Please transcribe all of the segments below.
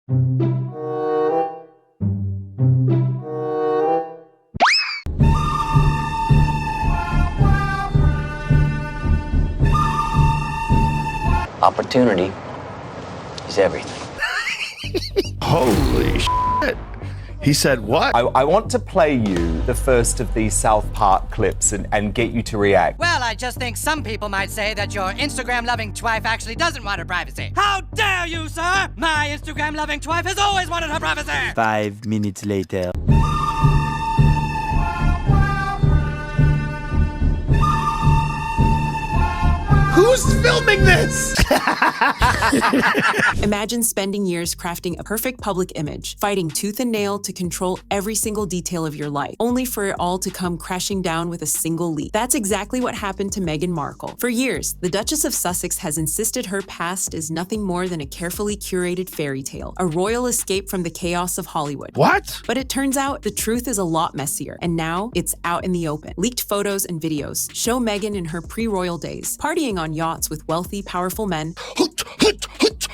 Opportunity is everything. Holy shit. He said what? I want to play you the first of these South Park clips and get you to react. Well, I just think some people might say that your Instagram-loving wife actually doesn't want her privacy. How dare you, sir? My Instagram-loving wife has always wanted her privacy! 5 minutes later. Who's filming this? Imagine spending years crafting a perfect public image, fighting tooth and nail to control every single detail of your life, only for it all to come crashing down with a single leak. That's exactly what happened to Meghan Markle. For years, the Duchess of Sussex has insisted her past is nothing more than a carefully curated fairy tale, a royal escape from the chaos of Hollywood. What? But it turns out the truth is a lot messier, and now it's out in the open. Leaked photos and videos show Meghan in her pre-royal days, partying on yachts with wealthy, powerful men,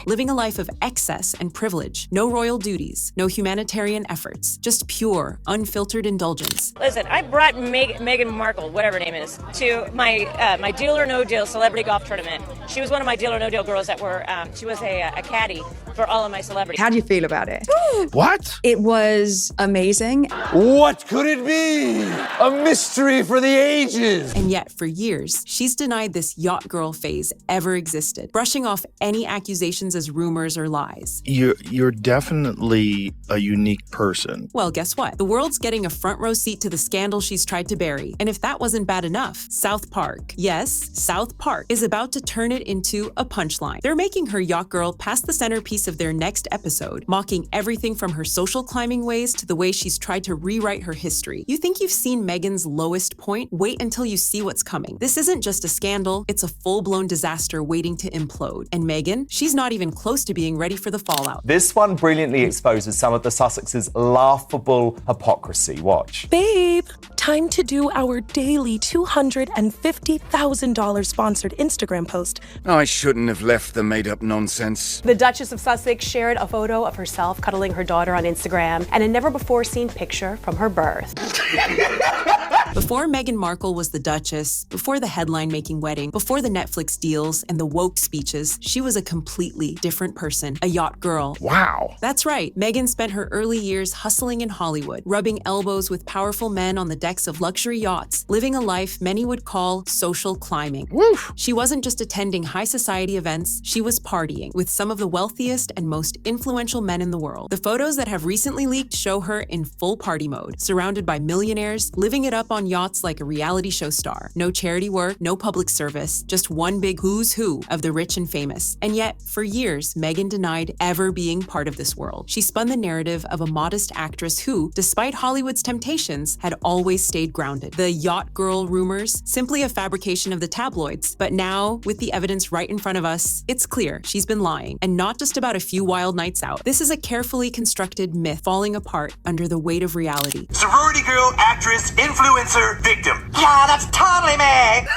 living a life of excess and privilege, no royal duties, no humanitarian efforts, just pure, unfiltered indulgence. Listen, I brought Meghan Markle, whatever her name is, to my Deal or No Deal celebrity golf tournament. She was one of my Deal or No Deal girls that were, she was a caddy for all of my celebrities. How do you feel about it? What? It was amazing. What could it be? A mystery for the ages. And yet, for years, she's denied this yacht girl phase ever existed, brushing off any accusations as rumors or lies. You're definitely a unique person. Well, guess what? The world's getting a front row seat to the scandal she's tried to bury. And if that wasn't bad enough, South Park, yes, South Park, is about to turn it into a punchline. They're making her yacht girl past the centerpiece of their next episode, mocking everything from her social climbing ways to the way she's tried to rewrite her history. You think you've seen Meghan's lowest point? Wait until you see what's coming. This isn't just a scandal, it's a full-blown disaster waiting to implode. And Meghan, she's not even close to being ready for the fallout. This one brilliantly exposes some of the Sussexes' laughable hypocrisy. Watch. Babe, time to do our daily $250,000 sponsored Instagram post. I shouldn't have left the made-up nonsense. The Duchess of Sussex shared a photo of herself cuddling her daughter on Instagram and a never-before-seen picture from her birth. Before Meghan Markle was the Duchess, before the headline-making wedding, before the Netflix deals and the woke speeches, she was a completely different person, a yacht girl. Wow. That's right. Meghan spent her early years hustling in Hollywood, rubbing elbows with powerful men on the decks of luxury yachts, living a life many would call social climbing. Woof. She wasn't just attending high society events, she was partying with some of the wealthiest and most influential men in the world. The photos that have recently leaked show her in full party mode, surrounded by millionaires, living it up on yachts like a reality show star. No charity work, no public service, just one big who's who of the rich and famous. And yet, for years, Meghan denied ever being part of this world. She spun the narrative of a modest actress who, despite Hollywood's temptations, had always stayed grounded. The yacht girl rumors, simply a fabrication of the tabloids. But now, with the evidence right in front of us, it's clear she's been lying. And not just about a few wild nights out. This is a carefully constructed myth falling apart under the weight of reality. Sorority girl, actress, influencer, victim. Yeah, that's totally me.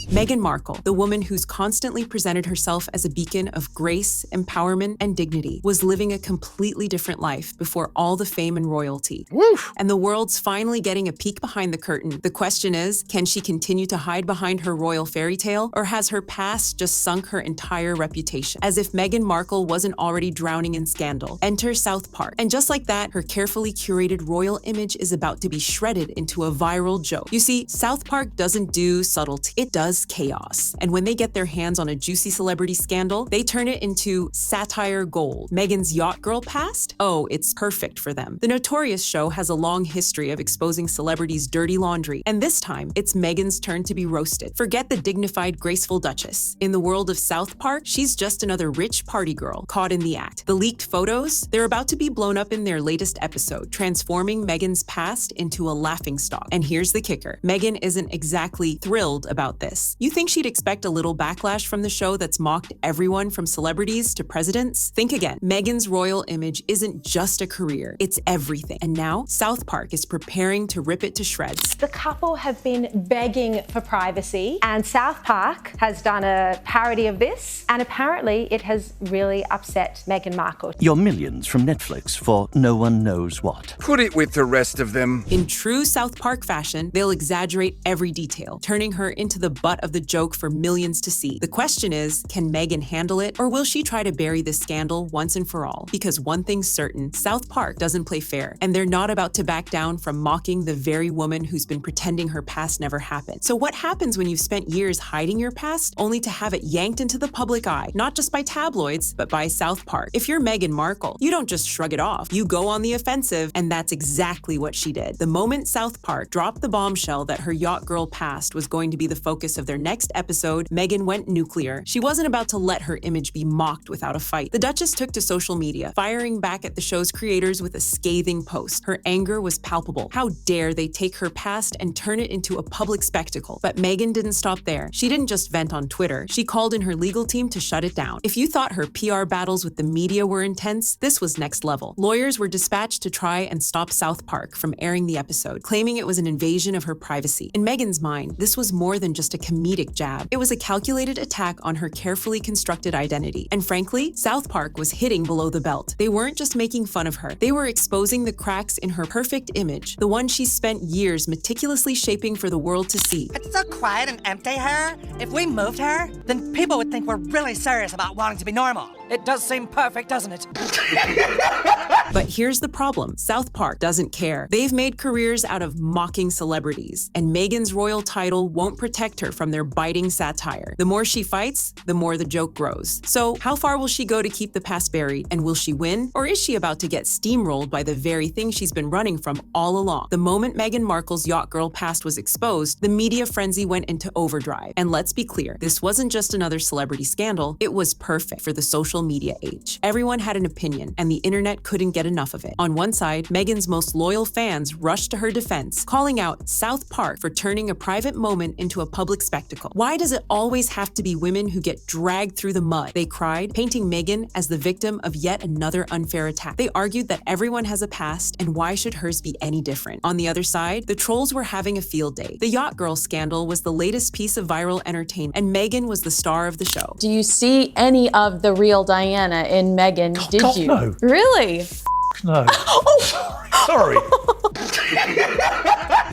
Meghan Markle, the woman who's constantly presented herself as a beacon of grace, empowerment, and dignity, was living a completely different life before all the fame and royalty. Woof. And the world's finally getting a peek behind the curtain. The question is, can she continue to hide behind her royal fairy tale, or has her past just sunk her entire reputation? As if Meghan Markle wasn't already drowning in scandal. Enter South Park. And just like that, her carefully curated royal image is about to be shredded into a viral joke. You see, South Park doesn't do subtlety. It does chaos. And when they get their hands on a juicy celebrity scandal, they turn it into satire gold. Meghan's yacht girl past? Oh, it's perfect for them. The Notorious show has a long history of exposing celebrities' dirty laundry, and this time, it's Meghan's turn to be roasted. Forget the dignified, graceful Duchess. In the world of South Park, she's just another rich party girl caught in the act. The leaked photos? They're about to be blown up in their latest episode, transforming Meghan's past into a laughingstock. And here's the kicker. Meghan isn't exactly thrilled about this. this? You think she'd expect a little backlash from the show that's mocked everyone from celebrities to presidents? Think again. Meghan's royal image isn't just a career, it's everything. And now, South Park is preparing to rip it to shreds. The couple have been begging for privacy, and South Park has done a parody of this, and apparently it has really upset Meghan Markle. Your millions from Netflix for no one knows what. Put it with the rest of them. In true South Park fashion, they'll exaggerate every detail, turning her into the butt of the joke for millions to see. The question is, can Meghan handle it, or will she try to bury this scandal once and for all? Because one thing's certain, South Park doesn't play fair, and they're not about to back down from mocking the very woman who's been pretending her past never happened. So what happens when you've spent years hiding your past, only to have it yanked into the public eye, not just by tabloids, but by South Park? If you're Meghan Markle, you don't just shrug it off, you go on the offensive, and that's exactly what she did. The moment South Park dropped the bombshell that her yacht girl past was going to be the focus of their next episode, Meghan went nuclear. She wasn't about to let her image be mocked without a fight. The Duchess took to social media, firing back at the show's creators with a scathing post. Her anger was palpable. How dare they take her past and turn it into a public spectacle? But Meghan didn't stop there. She didn't just vent on Twitter. She called in her legal team to shut it down. If you thought her PR battles with the media were intense, this was next level. Lawyers were dispatched to try and stop South Park from airing the episode, claiming it was an invasion of her privacy. In Meghan's mind, this was more than just a comedic jab. It was a calculated attack on her carefully constructed identity. And frankly, South Park was hitting below the belt. They weren't just making fun of her. They were exposing the cracks in her perfect image, the one she spent years meticulously shaping for the world to see. It's so quiet and empty here. If we moved her, then people would think we're really serious about wanting to be normal. It does seem perfect, doesn't it? But here's the problem. South Park doesn't care. They've made careers out of mocking celebrities, and Meghan's royal title won't protect her from their biting satire. The more she fights, the more the joke grows. So how far will she go to keep the past buried? And will she win? Or is she about to get steamrolled by the very thing she's been running from all along? The moment Meghan Markle's yacht girl past was exposed, the media frenzy went into overdrive. And let's be clear, this wasn't just another celebrity scandal. It was perfect for the social media age. Everyone had an opinion, and the internet couldn't get enough of it. On one side, Meghan's most loyal fans rushed to her defense, calling out South Park for turning a private moment into a public spectacle. Why does it always have to be women who get dragged through the mud? They cried, painting Meghan as the victim of yet another unfair attack. They argued that everyone has a past, and why should hers be any different? On the other side, the trolls were having a field day. The yacht girl scandal was the latest piece of viral entertainment, and Meghan was the star of the show. Do you see any of the real Diana in Meghan? Did you? No. Really? No. Oh, sorry.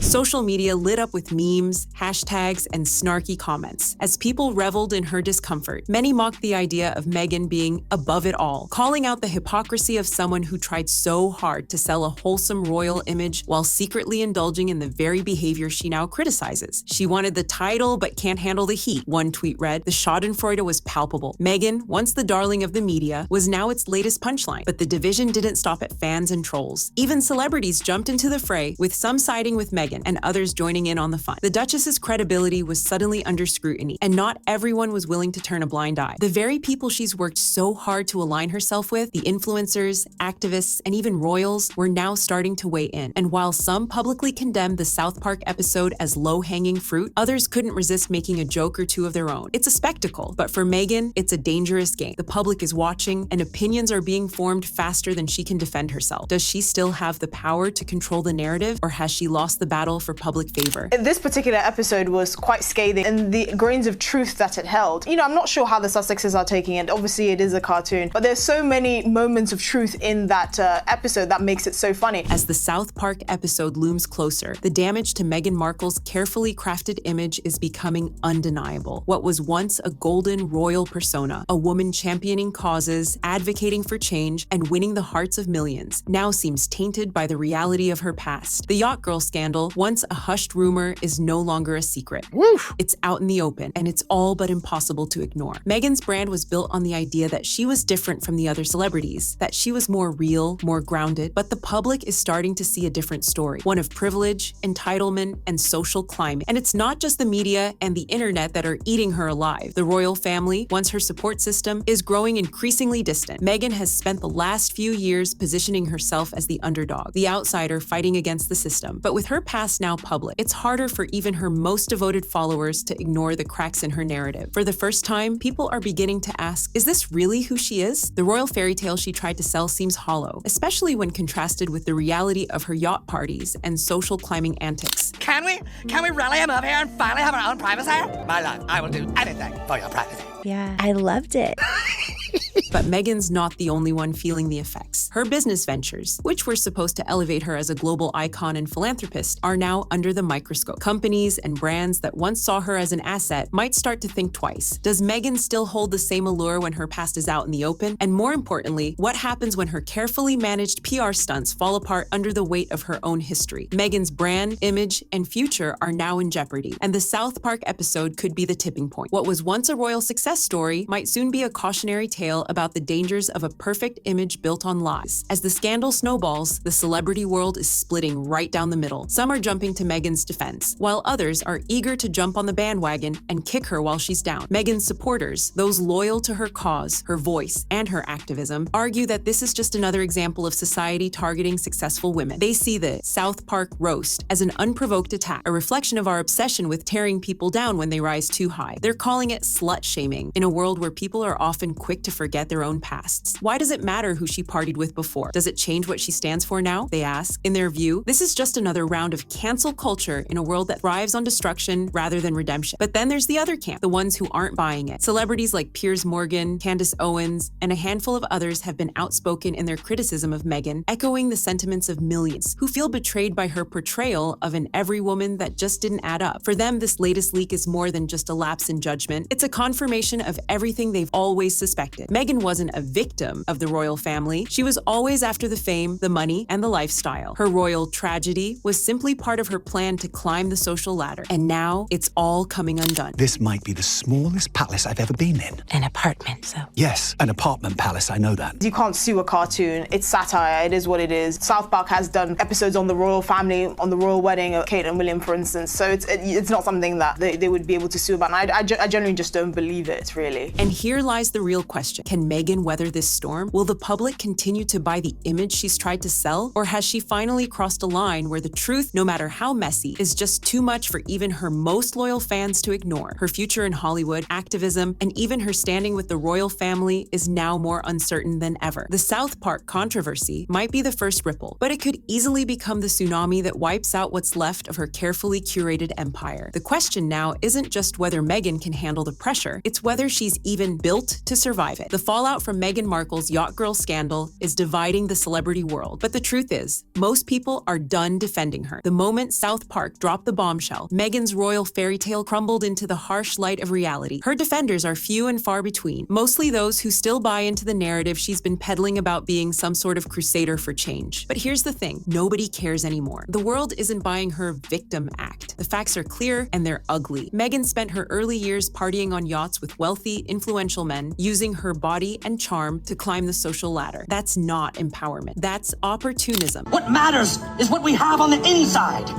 Social media lit up with memes, hashtags, and snarky comments. As people reveled in her discomfort, many mocked the idea of Meghan being above it all, calling out the hypocrisy of someone who tried so hard to sell a wholesome royal image while secretly indulging in the very behavior she now criticizes. She wanted the title but can't handle the heat, one tweet read. The schadenfreude was palpable. Meghan, once the darling of the media, was now its latest punchline. But the division didn't stop at fans and trolls. Even celebrities jumped into the fray, with some siding with Meghan and others joining in on the fun. The Duchess's credibility was suddenly under scrutiny, and not everyone was willing to turn a blind eye. The very people she's worked so hard to align herself with, the influencers, activists, and even royals, were now starting to weigh in. And while some publicly condemned the South Park episode as low-hanging fruit, others couldn't resist making a joke or two of their own. It's a spectacle, but for Meghan, it's a dangerous game. The public is watching, and opinions are being formed faster than she can defend herself. Does she still have the power to control the narrative, or has she lost the battle for public favor? This particular episode was quite scathing, and the grains of truth that it held. You know, I'm not sure how the Sussexes are taking it. Obviously, it is a cartoon, but there's so many moments of truth in that episode that makes it so funny. As the South Park episode looms closer, the damage to Meghan Markle's carefully crafted image is becoming undeniable. What was once a golden royal persona, a woman championing causes, advocating for change, and winning the hearts of millions, now seems tainted by the reality of her past. The Yacht Girl scandal, once a hushed rumor, is no longer a secret. Woof! It's out in the open, and it's all but impossible to ignore. Meghan's brand was built on the idea that she was different from the other celebrities, that she was more real, more grounded, but the public is starting to see a different story, one of privilege, entitlement, and social climate. And it's not just the media and the internet that are eating her alive. The royal family, once her support system, is growing increasingly distant. Meghan has spent the last few years positioning herself as the underdog, the outsider fighting against the system. But with her past past now public, it's harder for even her most devoted followers to ignore the cracks in her narrative. For the first time, people are beginning to ask, is this really who she is? The royal fairy tale she tried to sell seems hollow, especially when contrasted with the reality of her yacht parties and social climbing antics. Can we rally him up here and finally have our own privacy? My love, I will do anything for your privacy. Yeah, I loved it. But Meghan's not the only one feeling the effects. Her business ventures, which were supposed to elevate her as a global icon and philanthropist, are now under the microscope. Companies and brands that once saw her as an asset might start to think twice. Does Meghan still hold the same allure when her past is out in the open? And more importantly, what happens when her carefully managed PR stunts fall apart under the weight of her own history? Meghan's brand, image, and future are now in jeopardy, and the South Park episode could be the tipping point. What was once a royal success story might soon be a cautionary tale about the dangers of a perfect image built on lies. As the scandal snowballs, the celebrity world is splitting right down the middle. Some are jumping to Meghan's defense, while others are eager to jump on the bandwagon and kick her while she's down. Meghan's supporters, those loyal to her cause, her voice, and her activism, argue that this is just another example of society targeting successful women. They see the South Park roast as an unprovoked attack, a reflection of our obsession with tearing people down when they rise too high. They're calling it slut-shaming in a world where people are often quick to forget their own pasts. Why does it matter who she partied with before? Does it change what she stands for now? They ask. In their view, this is just another round of cancel culture in a world that thrives on destruction rather than redemption. But then there's the other camp, the ones who aren't buying it. Celebrities like Piers Morgan, Candace Owens, and a handful of others have been outspoken in their criticism of Meghan, echoing the sentiments of millions who feel betrayed by her portrayal of an every woman that just didn't add up. For them, this latest leak is more than just a lapse in judgment. It's a confirmation of everything they've always suspected. Meghan wasn't a victim of the royal family. She was always after the fame, the money, and the lifestyle. Her royal tragedy was simply part of her plan to climb the social ladder. And now it's all coming undone. This might be the smallest palace I've ever been in. An apartment, so. Yes, an apartment palace, I know that. You can't sue a cartoon. It's satire. It is what it is. South Park has done episodes on the royal family, on the royal wedding of Kate and William, for instance. So it's not something that they would be able to sue about. And I genuinely just don't believe it, really. And here lies the real question. Can Meghan weather this storm? Will the public continue to buy the image she's tried to sell? Or has she finally crossed a line where the truth, no matter how messy, is just too much for even her most loyal fans to ignore? Her future in Hollywood, activism, and even her standing with the royal family is now more uncertain than ever. The South Park controversy might be the first ripple, but it could easily become the tsunami that wipes out what's left of her carefully curated empire. The question now isn't just whether Meghan can handle the pressure, it's whether she's even built to survive it. The fallout from Meghan Markle's Yacht Girl scandal is dividing the celebrity world, but the truth is, most people are done defending her. The moment South Park dropped the bombshell, Meghan's royal fairy tale crumbled into the harsh light of reality. Her defenders are few and far between, mostly those who still buy into the narrative she's been peddling about being some sort of crusader for change. But here's the thing, nobody cares anymore. The world isn't buying her victim act. The facts are clear and they're ugly. Meghan spent her early years partying on yachts with wealthy, influential men, using her body and charm to climb the social ladder. That's not empowerment. That's opportunism. What matters is what we have on the inside.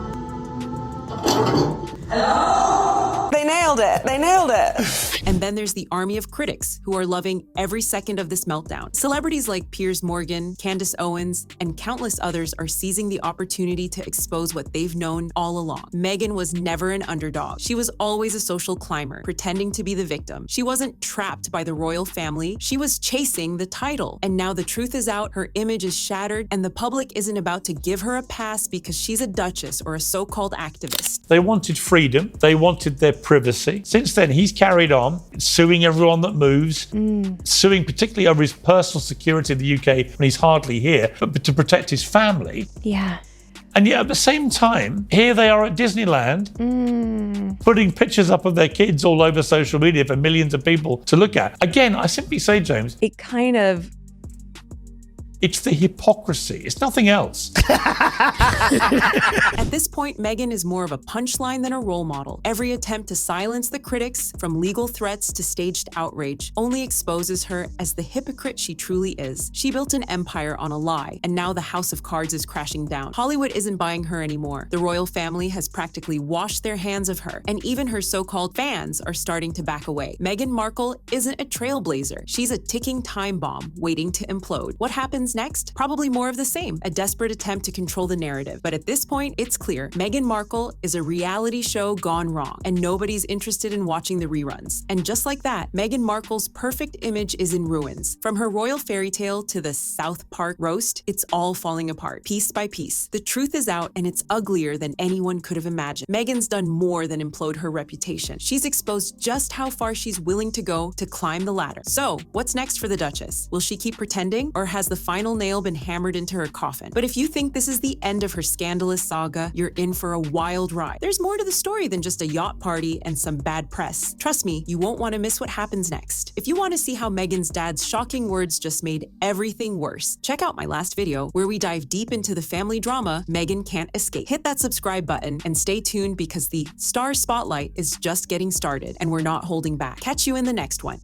Hello? They nailed it. They nailed it. And then there's the army of critics who are loving every second of this meltdown. Celebrities like Piers Morgan, Candace Owens, and countless others are seizing the opportunity to expose what they've known all along. Meghan was never an underdog. She was always a social climber, pretending to be the victim. She wasn't trapped by the royal family. She was chasing the title. And now the truth is out, her image is shattered, and the public isn't about to give her a pass because she's a duchess or a so-called activist. They wanted freedom. They wanted their privacy. Since then, he's carried on suing everyone that moves, suing particularly over his personal security in the UK when he's hardly here, but to protect his family. Yeah. And yet at the same time, here they are at Disneyland, putting pictures up of their kids all over social media for millions of people to look at. Again, I simply say, James, It kind of... it's the hypocrisy. It's nothing else. At this point, Meghan is more of a punchline than a role model. Every attempt to silence the critics, from legal threats to staged outrage, only exposes her as the hypocrite she truly is. She built an empire on a lie, and now the house of cards is crashing down. Hollywood isn't buying her anymore. The royal family has practically washed their hands of her, and even her so-called fans are starting to back away. Meghan Markle isn't a trailblazer. She's a ticking time bomb waiting to implode. What happens happens next? Probably more of the same, a desperate attempt to control the narrative. But at this point, it's clear Meghan Markle is a reality show gone wrong, and nobody's interested in watching the reruns. And just like that, Meghan Markle's perfect image is in ruins. From her royal fairy tale to the South Park roast, it's all falling apart, piece by piece. The truth is out, and it's uglier than anyone could have imagined. Meghan's done more than implode her reputation. She's exposed just how far she's willing to go to climb the ladder. So, what's next for the Duchess? Will she keep pretending, or has the final nail been hammered into her coffin? But if you think this is the end of her scandalous saga, you're in for a wild ride. There's more to the story than just a yacht party and some bad press. Trust me, you won't want to miss what happens next. If you want to see how Meghan's dad's shocking words just made everything worse, check out my last video where we dive deep into the family drama Meghan can't escape. Hit that subscribe button and stay tuned because the Star Spotlight is just getting started and we're not holding back. Catch you in the next one.